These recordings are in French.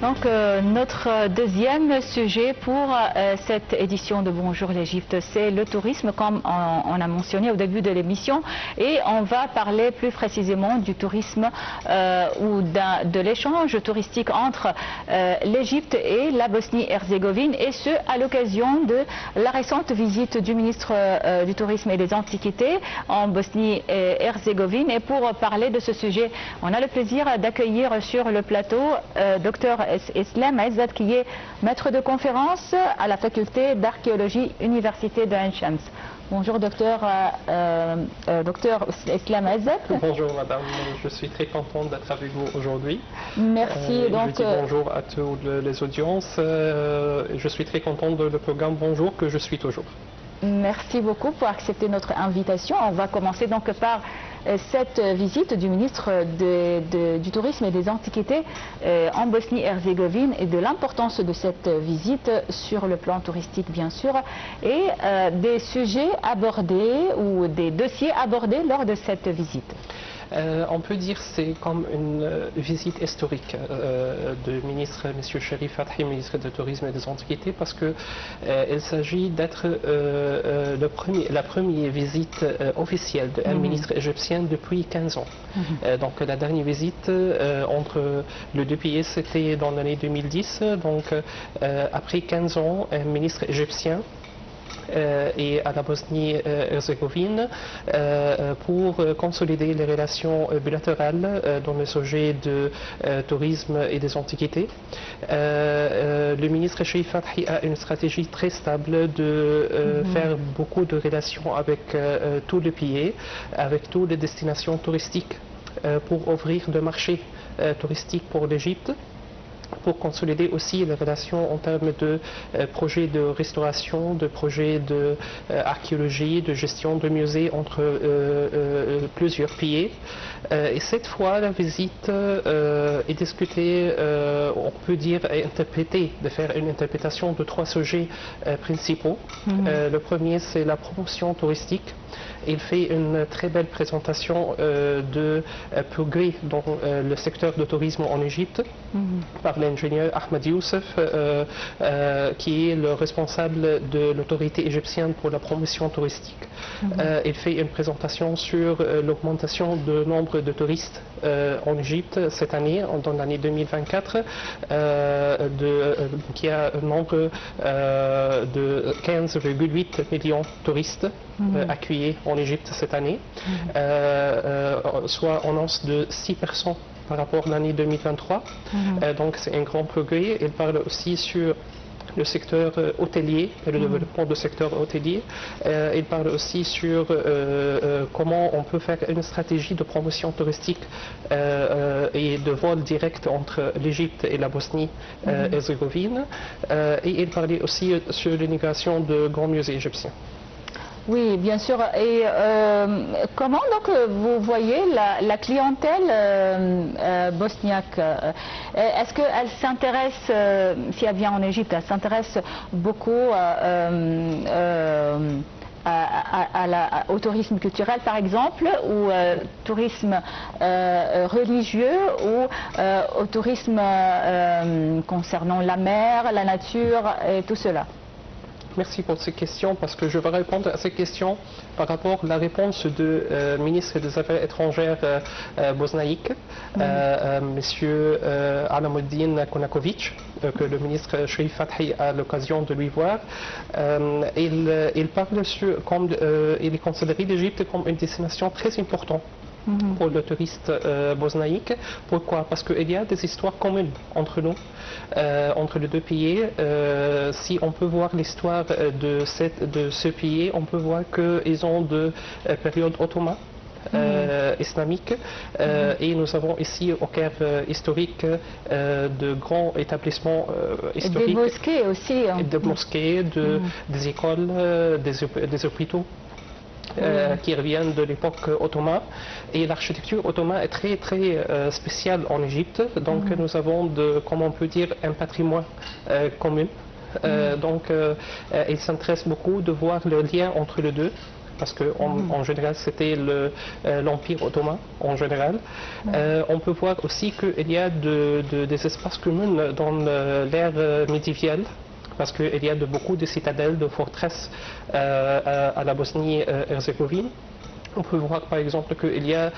Donc notre deuxième sujet pour cette édition de Bonjour l'Égypte, c'est le tourisme, comme on a mentionné au début de l'émission, et on va parler plus précisément du tourisme ou de l'échange touristique entre l'Égypte et la Bosnie-Herzégovine, et ce à l'occasion de la récente visite du ministre du Tourisme et des Antiquités en Bosnie-Herzégovine. Et pour parler de ce sujet, on a le plaisir d'accueillir sur le plateau Dr Eslem Ezzat, qui est maître de conférence à la faculté d'archéologie Université de Ain Shams. Bonjour docteur Eslem Ezzat. Bonjour madame, je suis très content d'être avec vous aujourd'hui. Merci. Je dis bonjour à toutes les audiences. Je suis très content de le programme Bonjour que je suis toujours. Merci beaucoup pour accepter notre invitation. On va commencer donc par cette visite du ministre du Tourisme et des Antiquités en Bosnie-Herzégovine et de l'importance de cette visite sur le plan touristique bien sûr, et des sujets abordés ou des dossiers abordés lors de cette visite. On peut dire que c'est comme une visite historique du ministre M. Cherif Fathi, ministre du Tourisme et des Antiquités, parce qu'il s'agit d'être la première visite officielle d'un ministre égyptien depuis 15 ans. Donc la dernière visite entre les deux pays, c'était dans l'année 2010. Donc après 15 ans, un ministre égyptien et à la Bosnie-Herzégovine pour consolider les relations bilatérales dans le sujet de tourisme et des antiquités. Le ministre Cherif Fathi a une stratégie très stable de faire beaucoup de relations avec tous les pays, avec toutes les destinations touristiques pour ouvrir le marché touristique pour l'Égypte, pour consolider aussi les relations en termes de projets de restauration, de projets d'archéologie, de gestion de musées entre plusieurs pays. Et cette fois, la visite est discutée, on peut dire, et interprétée, de faire une interprétation de trois sujets principaux. Le premier, c'est la promotion touristique. Il fait une très belle présentation de progrès dans le secteur du tourisme en Égypte par l'ingénieur Ahmed Youssef, qui est le responsable de l'autorité égyptienne pour la promotion touristique. Il fait une présentation sur l'augmentation du nombre de touristes en Égypte cette année, dans l'année 2024, qui a un nombre de 15,8 millions de touristes accueillis en Égypte cette année, soit en hausse de 6% par rapport à l'année 2023. Donc c'est un grand progrès. Il parle aussi sur le secteur hôtelier et le développement du secteur hôtelier. Il parle aussi sur comment on peut faire une stratégie de promotion touristique et de vol direct entre l'Égypte et la Bosnie-Herzégovine. Et il parlait aussi sur l'immigration de grands musées égyptiens. Oui, bien sûr. Et comment donc vous voyez la clientèle bosniaque? Est-ce qu'elle s'intéresse, si elle vient en Égypte, elle s'intéresse beaucoup au tourisme culturel par exemple, ou tourisme religieux, ou au tourisme concernant la mer, la nature et tout cela? Merci pour ces questions, parce que je vais répondre à ces questions par rapport à la réponse du ministre des Affaires étrangères bosniaque, Monsieur Alamuddin Konakovic, que le ministre Cherif Fathi a l'occasion de lui voir. Il parle sur, comme il est considéré l'Égypte comme une destination très importante pour le touriste bosniaque. Pourquoi? Parce qu'il y a des histoires communes entre nous, entre les deux pays. Si on peut voir l'histoire de ce pays, on peut voir qu'ils ont de période ottomane, islamique, et nous avons ici au cœur historique de grands établissements historiques. Et des mosquées aussi. Des mosquées, des écoles, des hôpitaux. Qui reviennent de l'époque ottomane, et l'architecture ottomane est très spéciale en Égypte, donc nous avons comme on peut dire, un patrimoine commun. Donc il s'intéresse beaucoup de voir le lien entre les deux, parce qu'en général c'était l'Empire ottoman en général. On peut voir aussi qu'il y a des espaces communs dans l'ère médiévale, parce qu'il y a beaucoup de citadelles, de forteresses à la Bosnie-Herzégovine. On peut voir par exemple qu'il y a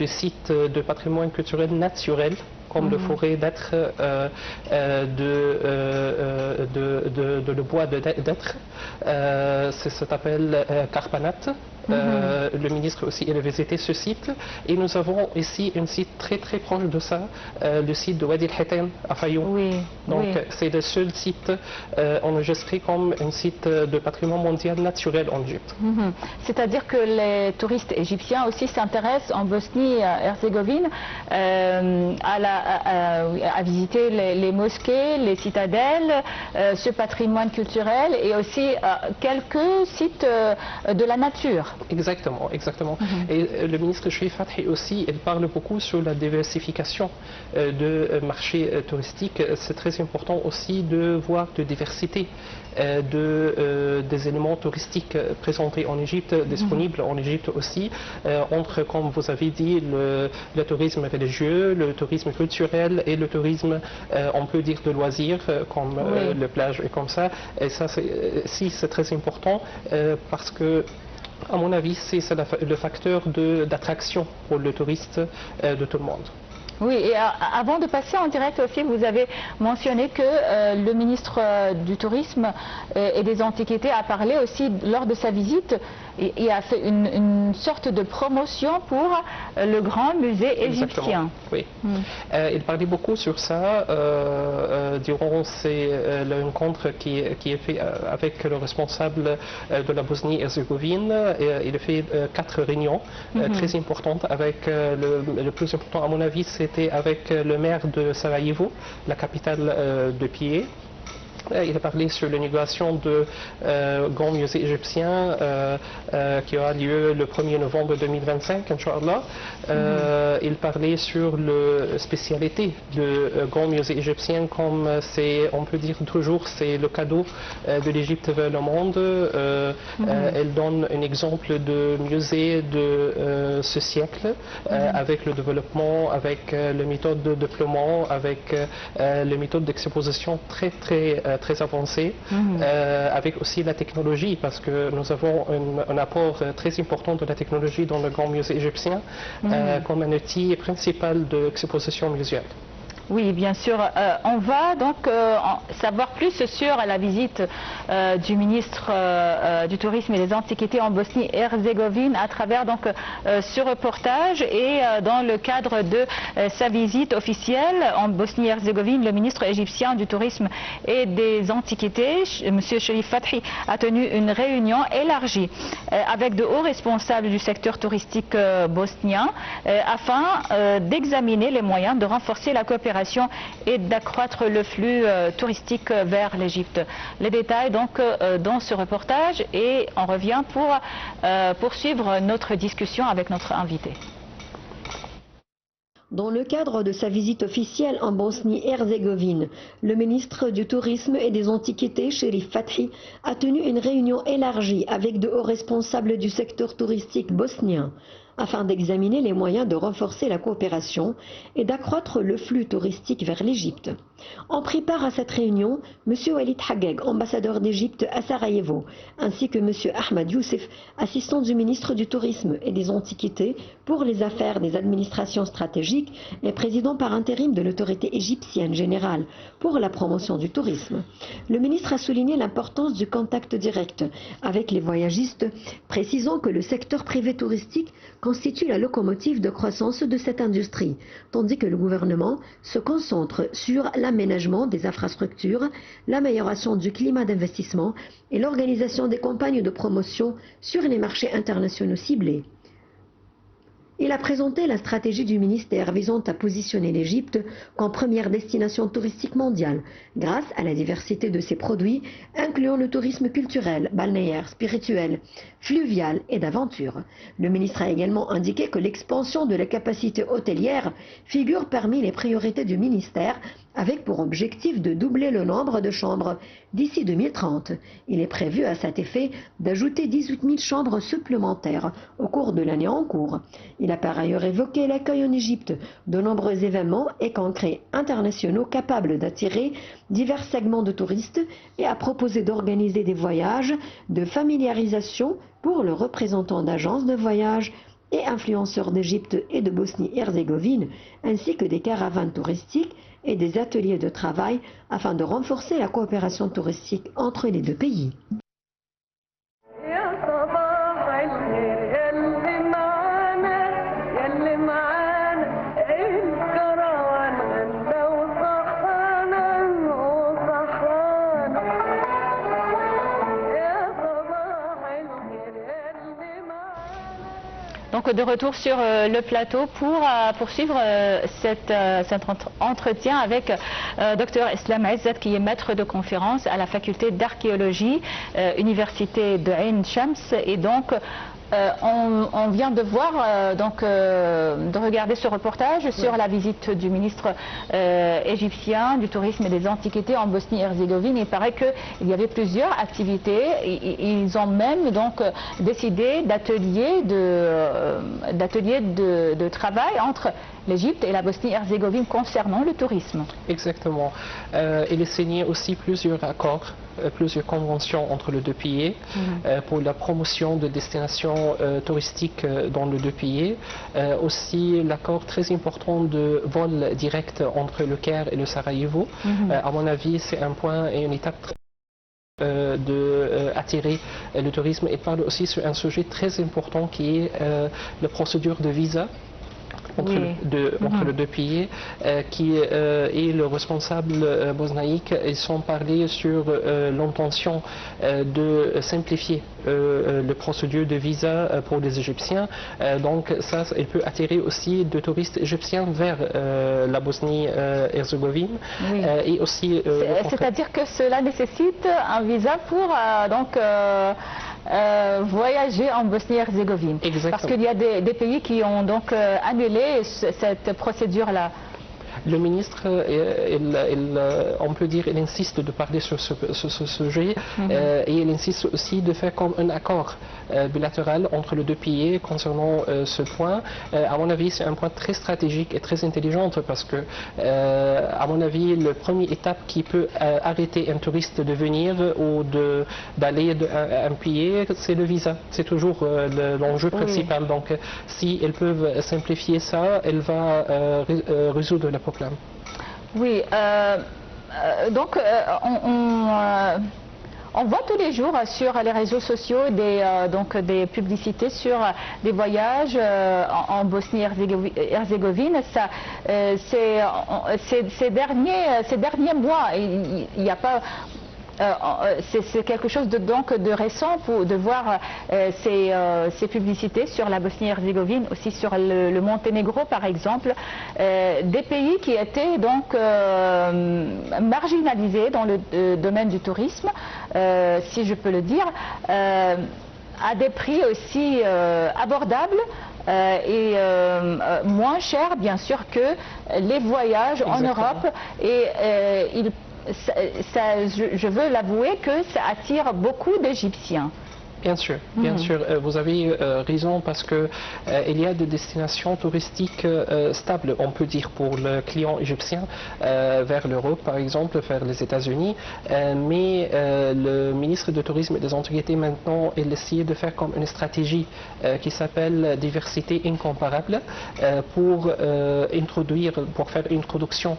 des sites de patrimoine culturel naturel, comme le forêt d'être, le bois d'être, ça s'appelle Karpanat. Le ministre aussi il a visité ce site, et nous avons ici un site très proche de ça, le site de Wadi el-Hitan à Fayoum. Donc c'est le seul site enregistré comme un site de patrimoine mondial naturel en Égypte. C'est-à-dire que les touristes égyptiens aussi s'intéressent en Bosnie-Herzégovine à visiter les mosquées, les citadelles, ce patrimoine culturel, et aussi quelques sites de la nature. Exactement. Et le ministre Cherif Fathi aussi, il parle beaucoup sur la diversification de marché touristique. C'est très important aussi de voir de diversité des éléments touristiques présentés en Égypte, disponibles en Égypte aussi, entre, comme vous avez dit, le tourisme religieux, le tourisme culturel et le tourisme, on peut dire, de loisirs, comme le plage et comme ça. Et ça, c'est très important parce que, à mon avis, c'est le facteur d'attraction pour le touriste de tout le monde. Oui, et avant de passer en direct aussi, vous avez mentionné que le ministre du Tourisme et des Antiquités a parlé aussi lors de sa visite et a fait une sorte de promotion pour le grand musée égyptien. Oui, il parlait beaucoup sur ça durant l'encontre qui est fait avec le responsable de la Bosnie-Herzégovine. Il a fait 4 réunions très importantes avec le plus important à mon avis, c'était avec le maire de Sarajevo, la capitale de Pied. Il a parlé sur l'inauguration de grand musée égyptien qui aura lieu le 1er novembre 2025, Inch'Allah. Il parlait sur la spécialité du grand musée égyptien, comme on peut dire toujours, c'est le cadeau de l'Égypte vers le monde. Elle donne un exemple de musée de ce siècle, avec le développement, avec les méthodes de déploiement, avec les méthodes d'exposition très avancée, avec aussi la technologie, parce que nous avons un apport très important de la technologie dans le grand musée égyptien comme un outil principal de l'exposition muséale. Oui, bien sûr. On va donc savoir plus sur la visite du ministre du Tourisme et des Antiquités en Bosnie-Herzégovine à travers donc ce reportage, et dans le cadre de sa visite officielle en Bosnie-Herzégovine, le ministre égyptien du Tourisme et des Antiquités, M. Cherif Fathi, a tenu une réunion élargie avec de hauts responsables du secteur touristique bosnien afin d'examiner les moyens de renforcer la coopération et d'accroître le flux touristique vers l'Égypte. Les détails donc dans ce reportage, et on revient pour poursuivre notre discussion avec notre invité. Dans le cadre de sa visite officielle en Bosnie-Herzégovine, le ministre du Tourisme et des Antiquités, Cherif Fathi, a tenu une réunion élargie avec de hauts responsables du secteur touristique bosnien, afin d'examiner les moyens de renforcer la coopération et d'accroître le flux touristique vers l'Égypte. En prit part à cette réunion M. Walid Hageg, ambassadeur d'Égypte à Sarajevo, ainsi que M. Ahmad Youssef, assistant du ministre du Tourisme et des Antiquités pour les affaires des administrations stratégiques et président par intérim de l'autorité égyptienne générale pour la promotion du tourisme. Le ministre a souligné l'importance du contact direct avec les voyagistes, précisant que le secteur privé touristique constitue la locomotive de croissance de cette industrie, tandis que le gouvernement se concentre sur l'aménagement des infrastructures, l'amélioration du climat d'investissement et l'organisation des campagnes de promotion sur les marchés internationaux ciblés. Il a présenté la stratégie du ministère visant à positionner l'Égypte comme première destination touristique mondiale, grâce à la diversité de ses produits, incluant le tourisme culturel, balnéaire, spirituel, fluvial et d'aventure. Le ministre a également indiqué que l'expansion de la capacité hôtelière figure parmi les priorités du ministère, avec pour objectif de doubler le nombre de chambres d'ici 2030. Il est prévu à cet effet d'ajouter 18 000 chambres supplémentaires au cours de l'année en cours. Il a par ailleurs évoqué l'accueil en Égypte de nombreux événements et congrès internationaux capables d'attirer divers segments de touristes et a proposé d'organiser des voyages de familiarisation pour le représentant d'agences de voyage et influenceurs d'Égypte et de Bosnie-Herzégovine, ainsi que des caravanes touristiques et des ateliers de travail afin de renforcer la coopération touristique entre les deux pays. Donc de retour sur le plateau pour poursuivre cet entretien avec Dr Islam Izzat, qui est maître de conférence à la faculté d'archéologie, université de Ain Shams. Et donc on vient de voir, de regarder ce reportage sur la visite du ministre égyptien du tourisme et des antiquités en Bosnie-Herzégovine. Il paraît qu'il y avait plusieurs activités. Ils ont même donc décidé d'ateliers de travail entre l'Égypte et la Bosnie-Herzégovine concernant le tourisme. Exactement. Il est signé aussi plusieurs accords, plusieurs conventions entre les deux pays pour la promotion de destinations touristiques dans les deux pays. Aussi l'accord très important de vol direct entre le Caire et le Sarajevo. À mon avis, c'est un point et une étape d'attirer le tourisme, et parle aussi sur un sujet très important qui est la procédure de visa entre les deux pays, qui est le responsable bosnaïque. Ils sont parlé sur l'intention de simplifier la procédure de visa pour les Égyptiens. Donc ça, il peut attirer aussi des touristes égyptiens vers la Bosnie-Herzégovine. Et aussi c'est-à-dire que cela nécessite un visa pour voyager en Bosnie-Herzégovine. Parce qu'il y a des pays qui ont donc annulé cette procédure-là. Le ministre, on peut dire, il insiste de parler sur ce sujet et il insiste aussi de faire comme un accord bilatéral entre les deux pays concernant ce point. À mon avis, c'est un point très stratégique et très intelligent parce que, à mon avis, la première étape qui peut arrêter un touriste de venir ou d'aller d'un pays, c'est le visa. C'est toujours l'enjeu principal. Donc, si elles peuvent simplifier ça, elle va résoudre le problème. Oui, donc on voit tous les jours sur les réseaux sociaux des publicités sur des voyages en Bosnie-Herzégovine. Ces derniers mois, il n'y a pas... c'est quelque chose de récent de voir ces publicités sur la Bosnie-Herzégovine, aussi sur le Monténégro par exemple, des pays qui étaient donc marginalisés dans le domaine du tourisme, si je peux le dire, à des prix aussi abordables et moins chers bien sûr que les voyages en Europe. Et je veux l'avouer que ça attire beaucoup d'Égyptiens. Bien sûr, vous avez raison parce que il y a des destinations touristiques stables, on peut dire, pour le client égyptien vers l'Europe, par exemple, vers les États-Unis. Mais le ministre du Tourisme et des Antiquités maintenant, il essaie de faire comme une stratégie qui s'appelle diversité incomparable pour faire une introduction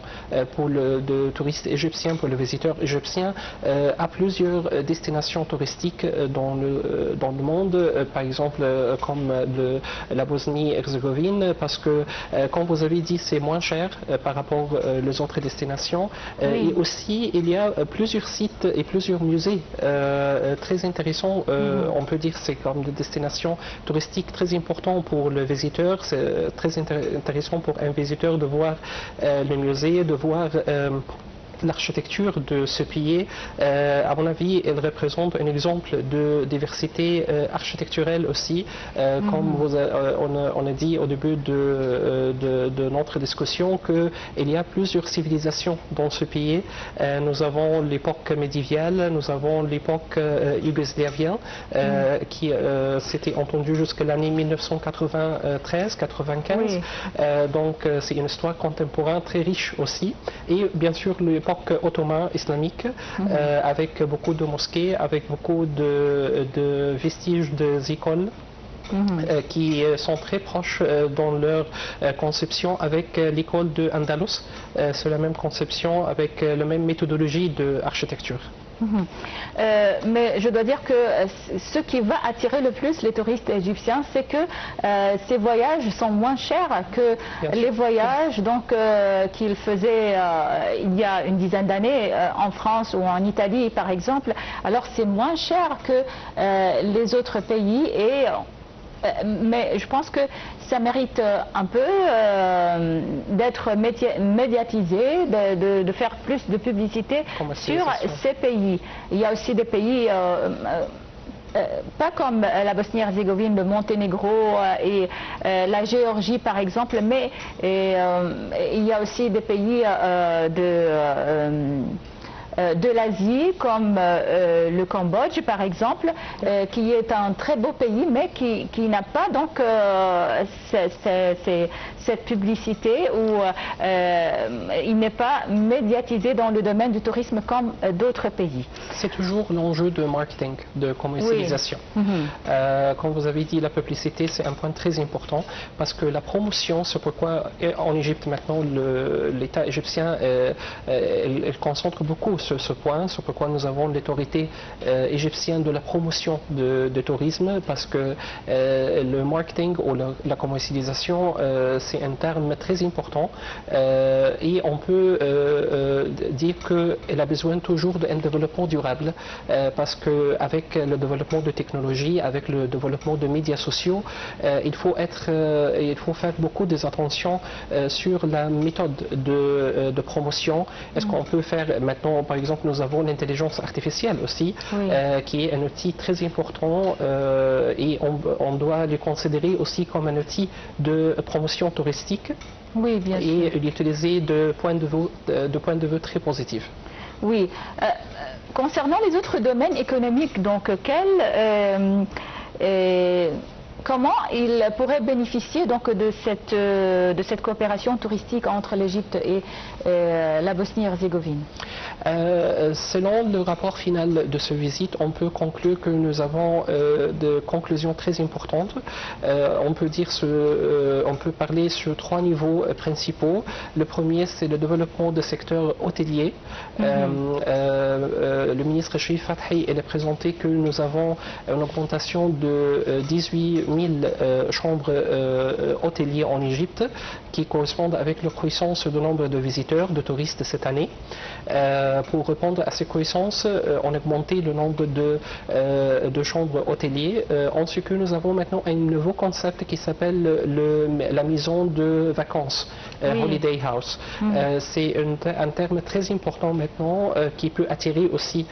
pour le touriste égyptien, pour le visiteur égyptien à plusieurs destinations touristiques dans le monde, par exemple comme la Bosnie-Herzégovine, parce que comme vous avez dit, c'est moins cher par rapport aux autres destinations. Et aussi, il y a plusieurs sites et plusieurs musées très intéressants. On peut dire c'est comme des destinations touristiques très importantes pour le visiteur. C'est très intéressant pour un visiteur de voir le musée, de voir l'architecture de ce pays. À mon avis, elle représente un exemple de diversité architecturelle aussi, comme on a dit au début de de notre discussion qu'il y a plusieurs civilisations dans ce pays. Nous avons l'époque médiévale, nous avons l'époque yougoslavienne qui s'était entendue jusqu'à l'année 1993-95. Oui. Donc c'est une histoire contemporaine très riche aussi. Et bien sûr l'époque ottomane islamique avec beaucoup de mosquées, avec beaucoup de vestiges des écoles. Qui sont très proches dans leur conception avec l'école de Andalus. C'est la même conception avec la même méthodologie d'architecture. Mais je dois dire que ce qui va attirer le plus les touristes égyptiens, c'est que ces voyages sont moins chers que les voyages qu'ils faisaient il y a une dizaine d'années en France ou en Italie par exemple. Alors c'est moins cher que les autres pays mais je pense que ça mérite un peu d'être médiatisé, de faire plus de publicité sur ces pays. Il y a aussi des pays pas comme la Bosnie-Herzégovine, le Monténégro et la Géorgie par exemple, mais il y a aussi des pays de l'Asie, comme le Cambodge par exemple, qui est un très beau pays, mais qui n'a pas donc cette publicité où il n'est pas médiatisé dans le domaine du tourisme comme d'autres pays. C'est toujours l'enjeu de marketing, de commercialisation. Oui. Comme vous avez dit, la publicité, c'est un point très important parce que la promotion, c'est pourquoi en Égypte maintenant, l'État égyptien il concentre beaucoup sur ce point, c'est pourquoi nous avons l'autorité égyptienne de la promotion de tourisme, parce que le marketing ou la commercialisation, c'est un terme très important et on peut dire qu'elle a besoin toujours d'un développement durable parce qu'avec le développement de technologies, avec le développement de médias sociaux, il faut faire beaucoup d'attention sur la méthode de promotion. Est-ce qu'on peut faire maintenant, par exemple, nous avons l'intelligence artificielle aussi, qui est un outil très important et on doit le considérer aussi comme un outil de promotion touristique. Oui, bien sûr. Et l'utiliser de point de vue très positif. Oui. Concernant les autres domaines économiques, donc comment il pourrait bénéficier donc de cette coopération touristique entre l'Égypte et la Bosnie-Herzégovine? Selon le rapport final de cette visite, on peut conclure que nous avons des conclusions très importantes. On peut parler sur 3 niveaux principaux. Le premier, c'est le développement du secteur hôtelier. Le ministre Cherif Fathi a présenté que nous avons une augmentation de 18 000 chambres hôteliers en Égypte, qui correspondent avec la croissance du nombre de visiteurs, de touristes cette année. Pour répondre à ces croissances, on a augmenté le nombre de chambres hôteliers. Ensuite, que nous avons maintenant un nouveau concept qui s'appelle la maison de vacances, Holiday House. C'est un terme très important maintenant qui peut attirer aussi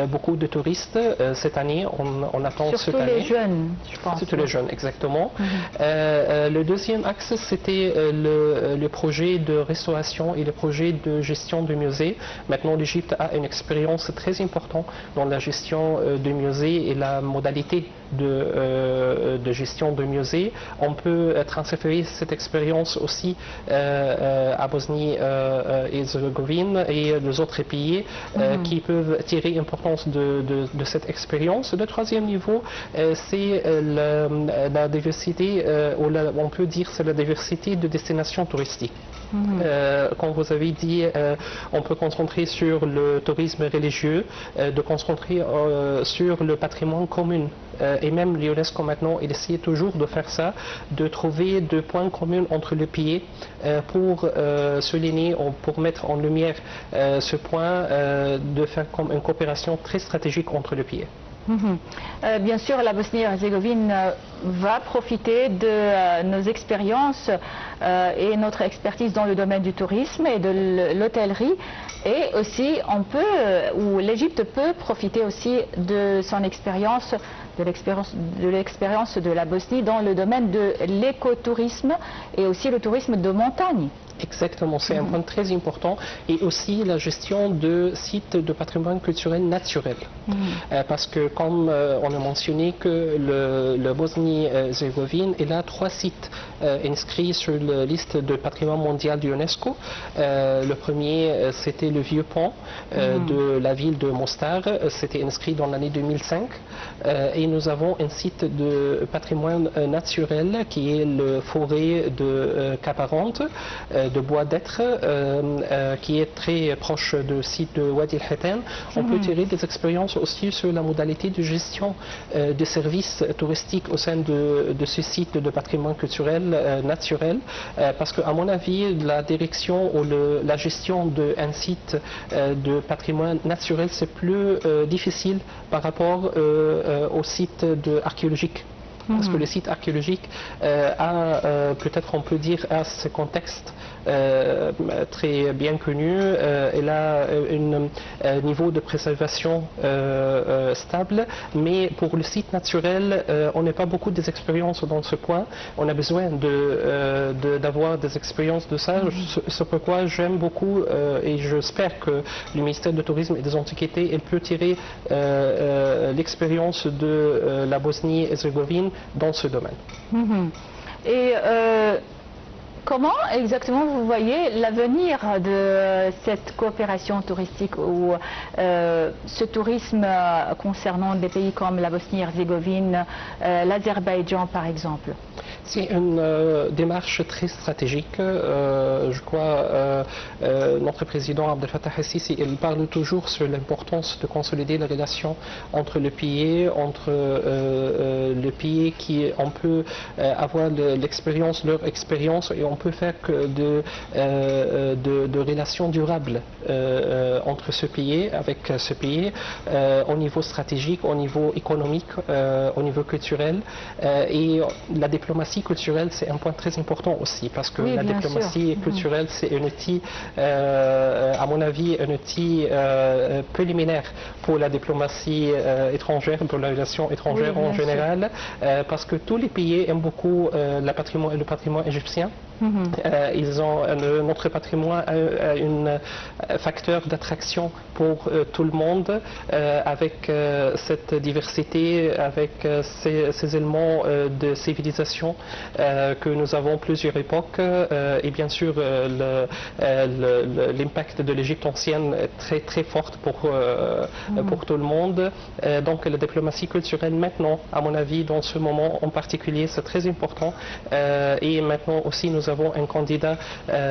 beaucoup de touristes. Cette année, on attend cette année. Surtout les jeunes, je pense. Surtout les jeunes, exactement. Le deuxième axe, c'était le projet de restauration et le projet de gestion de musées. Maintenant, l'Égypte a une expérience très importante dans la gestion de musées et la modalité de gestion de musées. On peut transférer cette expérience aussi à Bosnie-Herzégovine et les autres pays qui peuvent tirer importance de cette expérience. Le troisième niveau, c'est la diversité, on peut dire c'est la diversité de destinations touristiques. Comme vous avez dit, on peut concentrer sur le tourisme religieux, de concentrer sur le patrimoine commun. Et même l'UNESCO maintenant, il essaie toujours de faire ça, de trouver des points communs entre les pays pour souligner, pour mettre en lumière ce point, de faire comme une coopération très stratégique entre les pays. Bien sûr, la Bosnie-Herzégovine va profiter de nos expériences et notre expertise dans le domaine du tourisme et de l'hôtellerie. Et aussi, l'Égypte peut profiter aussi de son expérience, de l'expérience de la Bosnie dans le domaine de l'écotourisme et aussi le tourisme de montagne. Exactement, c'est un point très important, et aussi la gestion de sites de patrimoine culturel naturel. Parce que comme on a mentionné que le Bosnie-Herzégovine, il a 3 sites inscrits sur la liste de patrimoine mondial de l'UNESCO. Le premier, c'était le vieux pont de la ville de Mostar, c'était inscrit dans l'année 2005. Et nous avons un site de patrimoine naturel qui est le forêt de Caparante, de bois d'être, qui est très proche du site de Wadi el-Hitan. On peut tirer des expériences aussi sur la modalité de gestion des services touristiques au sein de ce site de patrimoine culturel naturel, parce qu'à mon avis, la direction ou la gestion d'un site de patrimoine naturel, c'est plus difficile par rapport au site archéologique. Parce que le site archéologique a, peut-être on peut dire, à ce contexte très bien connu. Elle a un niveau de préservation stable, mais pour le site naturel, on n'a pas beaucoup d'expériences dans ce point. On a besoin d'avoir des expériences de ça. C'est pourquoi j'aime beaucoup et j'espère que le ministère du Tourisme et des Antiquités peut tirer l'expérience de la Bosnie-Herzégovine dans ce domaine. Et comment exactement vous voyez l'avenir de cette coopération touristique ou ce tourisme concernant des pays comme la Bosnie-Herzégovine, l'Azerbaïdjan par exemple? C'est une démarche très stratégique. Je crois notre président Abdel Fattah el-Sisi, il parle toujours sur l'importance de consolider la relation entre le pays, le pays qui on peut avoir leur expérience, et on peut faire que de relations durables entre ce pays, avec ce pays, au niveau stratégique, au niveau économique, au niveau culturel, et la diplomatie culturelle, c'est un point très important aussi, parce que la diplomatie culturelle, c'est un outil, à mon avis, un outil préliminaire pour la diplomatie étrangère, pour la relation étrangère en général, parce que tous les pays aiment beaucoup le patrimoine égyptien. Notre patrimoine a un facteur d'attraction pour tout le monde, avec cette diversité, avec ces éléments de civilisation que nous avons plusieurs époques, et bien sûr l'impact de l'Égypte ancienne est très très fort pour tout le monde. Donc la diplomatie culturelle maintenant, à mon avis, dans ce moment en particulier, c'est très important. Et maintenant aussi nous avons un candidat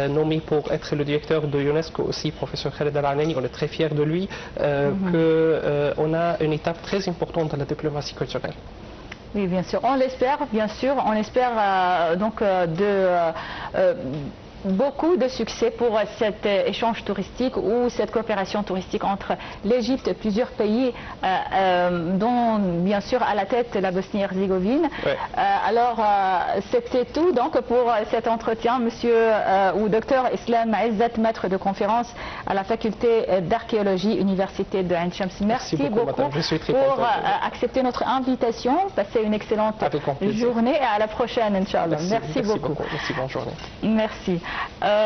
nommé pour être le directeur de l'UNESCO aussi, professeur Khaled Al-Anani. On est très fiers de lui, qu'on a une étape très importante dans la diplomatie culturelle. Oui, bien sûr, on l'espère, donc beaucoup de succès pour cet échange touristique ou cette coopération touristique entre l'Égypte et plusieurs pays, dont bien sûr à la tête la Bosnie-Herzégovine. Alors c'était tout donc pour cet entretien, monsieur ou docteur Islam Izzat, maître de conférence à la faculté d'archéologie, université de Ain Shams. Merci beaucoup pour accepter notre invitation. Passez une excellente journée et à la prochaine, Inch'Allah. Merci beaucoup. Merci, bonne journée. Merci.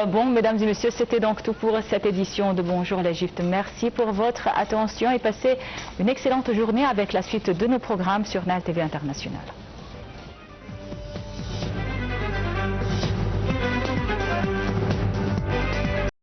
Bon, mesdames et messieurs, c'était donc tout pour cette édition de Bonjour l'Égypte. Merci pour votre attention et passez une excellente journée avec la suite de nos programmes sur NAL TV International.